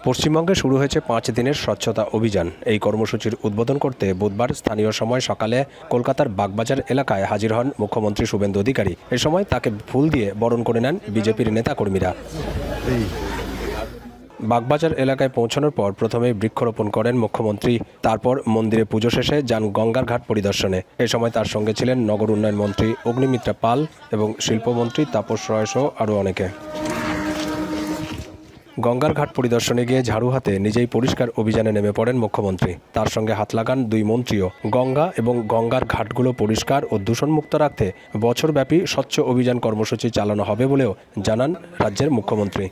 পশ্চিমবঙ্গে শুরু হয়েছে 5 দিনের স্বচ্ছতা অভিযান। এই কর্মসূচির উদ্বোধন করতে বুধবার স্থানীয় সময় সকালে কলকাতার বাগবাজার এলাকায় হাজির হন মুখ্যমন্ত্রী শুভেন্দু অধিকারী। এ সময় তাকে ফুল দিয়ে বরণ করে নেন বিজেপির নেতাকর্মীরা। বাগবাজার এলাকায় পৌঁছানোর পর প্রথমেই বৃক্ষরোপণ করেন মুখ্যমন্ত্রী। তারপর মন্দিরে পুজো শেষে যান গঙ্গার ঘাট পরিদর্শনে। এ সময় তার সঙ্গে ছিলেন নগর উন্নয়ন মন্ত্রী অগ্নিমিত্রা পাল এবং শিল্পমন্ত্রী তাপস রায় সহ আরও অনেকে। গঙ্গার ঘাট পরিদর্শনে গিয়ে ঝাড়ু হাতে নিজেই পরিষ্কার অভিযানে নেমে পড়েন মুখ্যমন্ত্রী। তার সঙ্গে হাত লাগান 2 মন্ত্রীও। গঙ্গা এবং গঙ্গার ঘাটগুলো পরিষ্কার ও দূষণমুক্ত রাখতে বছরব্যাপী স্বচ্ছ অভিযান কর্মসূচি চালানো হবে বলেও জানান রাজ্যের মুখ্যমন্ত্রী।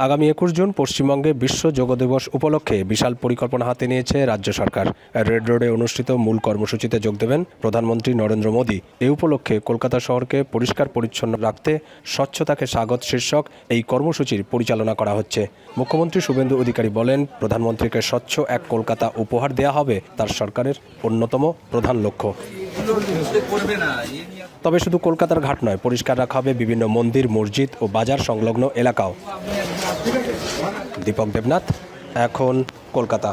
আগামী 21 জুন পশ্চিমবঙ্গে বিশ্ব যোগ দিবস উপলক্ষে বিশাল পরিকল্পনা হাতে নিয়েছে রাজ্য সরকার। রেড রোডে অনুষ্ঠিত মূল কর্মসূচিতে যোগ দেবেন প্রধানমন্ত্রী নরেন্দ্র মোদী। এই উপলক্ষে কলকাতা শহরকে পরিষ্কার পরিচ্ছন্ন রাখতে স্বচ্ছতাকে স্বাগত শীর্ষক এই কর্মসূচির পরিচালনা করা হচ্ছে। মুখ্যমন্ত্রী শুভেন্দু অধিকারী বলেন, প্রধানমন্ত্রীকে স্বচ্ছ এক কলকাতা উপহার দেওয়া হবে তার সরকারের অন্যতম প্রধান লক্ষ্য। তবে শুধু কলকাতার ঘাট নয়, পরিষ্কার রাখা হবে বিভিন্ন মন্দির, মসজিদ ও বাজার সংলগ্ন এলাকাও। দীপক দেবনাথ, এখন কলকাতা।